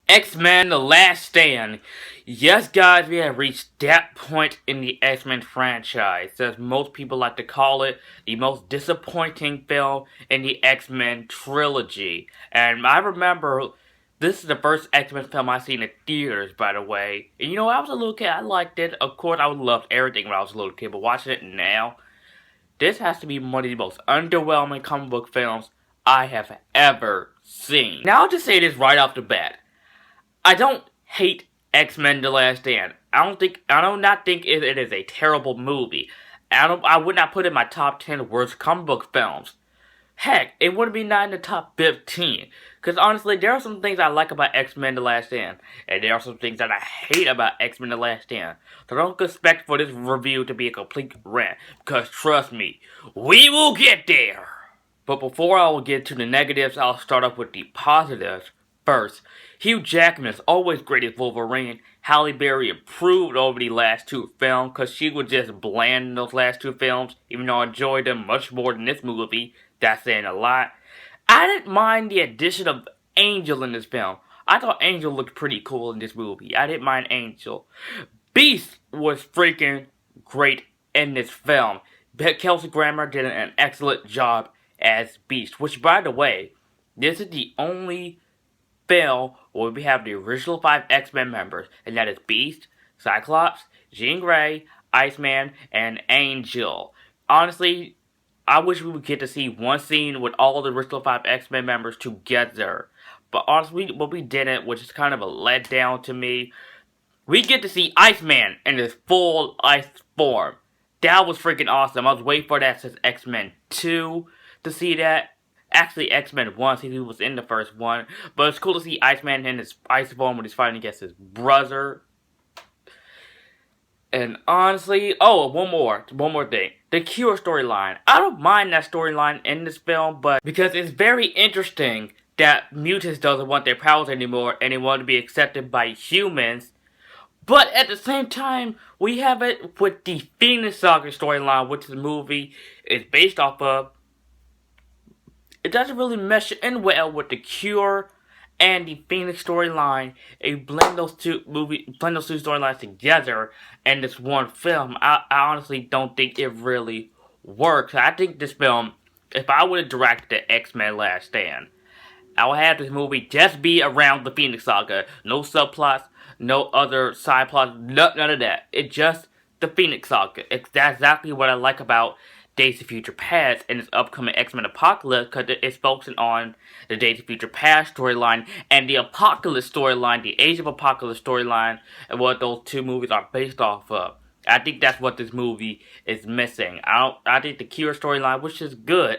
X-Men The Last Stand. Yes, guys, we have reached that point in the X-Men franchise, as most people like to call it, the most disappointing film in the X-Men trilogy. And I remember this is the first X-Men film I've seen in theaters, by the way. And you know, I was a little kid, I liked it. Of course, I would love everything when I was a little kid, but watching it now, this has to be one of the most underwhelming comic book films I have ever seen. Now, I'll just say this right off the bat. I don't hate X-Men: The Last Stand. I do not think it is a terrible movie. I would not put it in my top 10 worst comic book films. Heck, it wouldn't be not in the top 15. Because honestly, there are some things I like about X-Men: The Last Stand, and there are some things that I hate about X-Men: The Last Stand. So don't expect for this review to be a complete rant, because trust me, we will get there. But before I will get to the negatives, I'll start off with the positives. First, Hugh Jackman is always great as Wolverine. Halle Berry improved over the last two films because she was just bland in those last two films, even though I enjoyed them much more than this movie. That's saying a lot. I didn't mind the addition of Angel in this film. I thought Angel looked pretty cool in this movie. I didn't mind Angel. Beast was freaking great in this film. Kelsey Grammer did an excellent job as Beast, which, by the way, this is the only film where we have the original 5 X-Men members, and that is Beast, Cyclops, Jean Grey, Iceman, and Angel. Honestly, I wish we would get to see one scene with all the original 5 X-Men members together. But honestly, we didn't, which is kind of a letdown to me. We get to see Iceman in his full ice form. That was freaking awesome. I was waiting for that since X-Men 2 to see that. Actually, X-Men 1, since he was in the first one. But it's cool to see Iceman in his ice form when he's fighting against his brother. And honestly, one more thing. The Cure storyline. I don't mind that storyline in this film, but because it's very interesting that mutants doesn't want their powers anymore and they want to be accepted by humans. But at the same time, we have it with the Phoenix Saga storyline, which the movie is based off of. It doesn't really mesh in well with the Cure and the Phoenix storyline. And blend those two storylines together in this one film. I honestly don't think it really works. I think this film, if I would have directed the X-Men Last Stand, I would have this movie just be around the Phoenix Saga. No subplots, no other side plots, none of that. It's just the Phoenix Saga. That's exactly what I like about Days of Future Past and its upcoming X-Men Apocalypse, because it's focusing on the Days of Future Past storyline and the Apocalypse storyline, the Age of Apocalypse storyline, and what those two movies are based off of. I think that's what this movie is missing. I think the Cure storyline, which is good,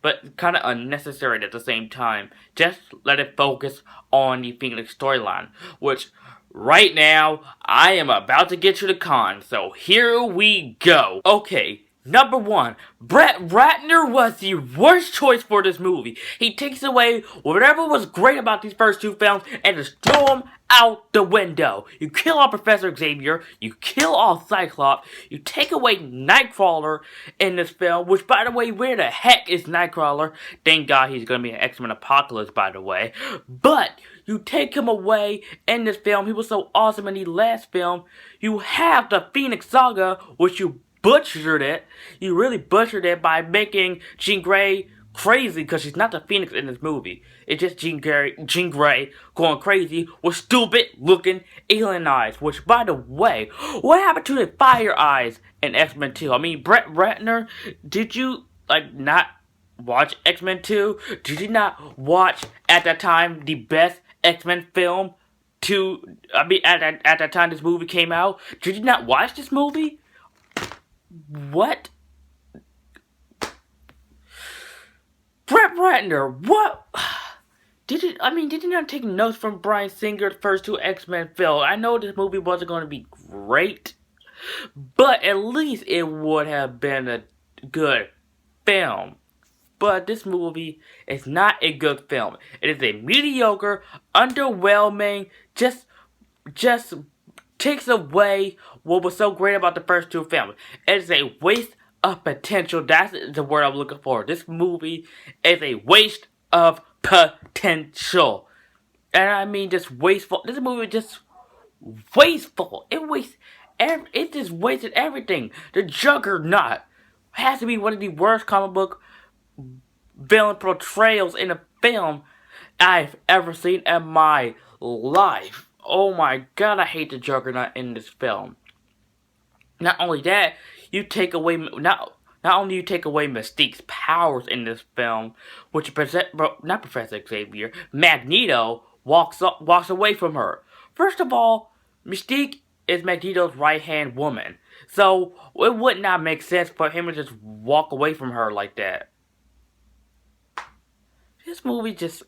but kind of unnecessary at the same time. Just let it focus on the Phoenix storyline, which right now I am about to get to the con, so here we go. Okay. Number 1, Brett Ratner was the worst choice for this movie. He takes away whatever was great about these first two films and just throw them out the window. You kill off Professor Xavier, you kill off Cyclops, you take away Nightcrawler in this film, which, by the way, where the heck is Nightcrawler? Thank God he's gonna be an X-Men Apocalypse, by the way. But you take him away in this film. He was so awesome in the last film. You have the Phoenix Saga, which you butchered it. You really butchered it by making Jean Grey crazy, because she's not the Phoenix in this movie. It's just Jean Grey going crazy with stupid looking alien eyes. Which, by the way, what happened to the fire eyes in X-Men 2? I mean, Brett Ratner, did you not watch X-Men 2? Did you not watch at that time the best X-Men film? At that time this movie came out, did you not watch this movie? What? Brett Ratner, what? Did you not take notes from Bryan Singer, the first two X-Men films? I know this movie wasn't going to be great, but at least it would have been a good film. But this movie is not a good film. It is a mediocre, underwhelming, just takes away what was so great about the first two films. It is a waste of potential. That's the word I'm looking for. This movie is a waste of potential. And I mean just wasteful. This movie just wasteful. It just wasted everything. The Juggernaut has to be one of the worst comic book villain portrayals in a film I've ever seen in my life. Oh my god, I hate the Juggernaut in this film. Not only that, you take away not only you take away Mystique's powers in this film, which not Professor Xavier, Magneto walks away from her. First of all, Mystique is Magneto's right-hand woman, so it would not make sense for him to just walk away from her like that. This movie just.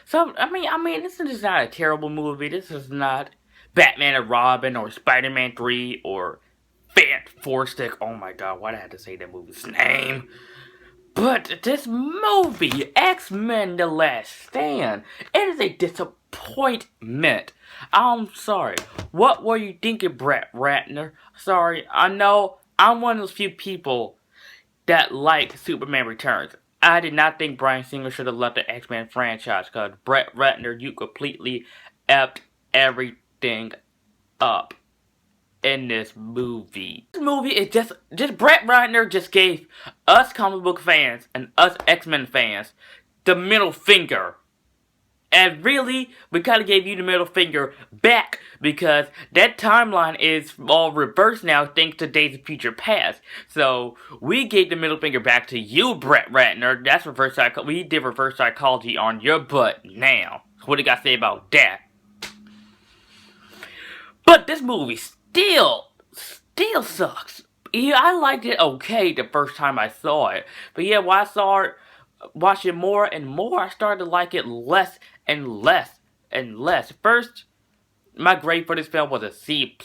So I mean, this is not a terrible movie. This is not Batman and Robin or Spider-Man 3 or Fantastic. Oh my god, why did I have to say that movie's name? But this movie, X-Men The Last Stand, it is a disappointment. I'm sorry. What were you thinking, Brett Ratner? Sorry, I know I'm one of those few people that like Superman Returns. I did not think Bryan Singer should have left the X-Men franchise, because Brett Ratner, you completely effed everything up in this movie. This movie is just Brett Ratner just gave us comic book fans and us X-Men fans the middle finger. And really, we kind of gave you the middle finger back, because that timeline is all reversed now thanks to Days of Future Past. So, we gave the middle finger back to you, Brett Ratner. That's reverse psychology. We did reverse psychology on your butt now. What do you got to say about that? But this movie still sucks. Yeah, I liked it okay the first time I saw it. But yeah, when I watch it more and more, I started to like it less and less and less. First, my grade for this film was a C+.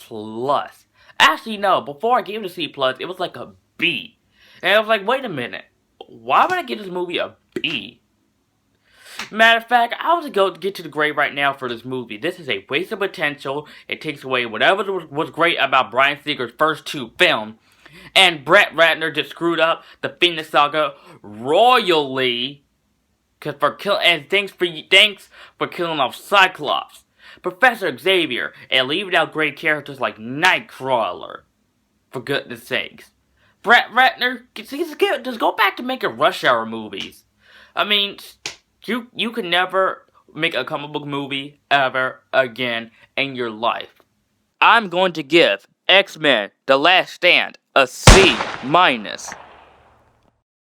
Actually, no, before I gave it a C+, it was like a B. And I was like, wait a minute, why would I give this movie a B? Matter of fact, I was going to get to the grade right now for this movie. This is a waste of potential. It takes away whatever was great about Bryan Singer's first two films. And Brett Ratner just screwed up the Phoenix Saga royally. Thanks for killing off Cyclops, Professor Xavier, and leaving out great characters like Nightcrawler. For goodness sakes. Brett Ratner, just go back to making Rush Hour movies. I mean, you could never make a comic book movie ever again in your life. I'm going to give X-Men The Last Stand a C-.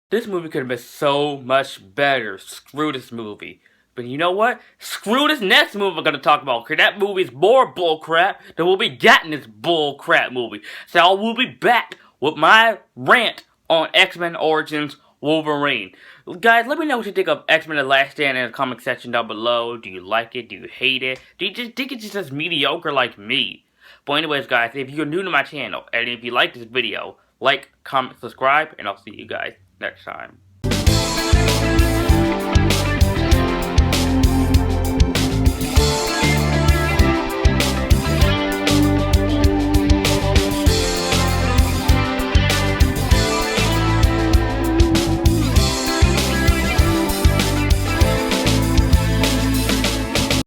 This movie could have been so much better. Screw this movie. But you know what? Screw this next movie I'm going to talk about. Because that movie is more bullcrap than what we got in this bullcrap movie. So I will be back with my rant on X-Men Origins Wolverine. Guys, let me know what you think of X-Men The Last Stand in the comment section down below. Do you like it? Do you hate it? Do you just think it's just as mediocre like me? But anyways, guys, if you're new to my channel, and if you like this video, like, comment, subscribe, and I'll see you guys next time.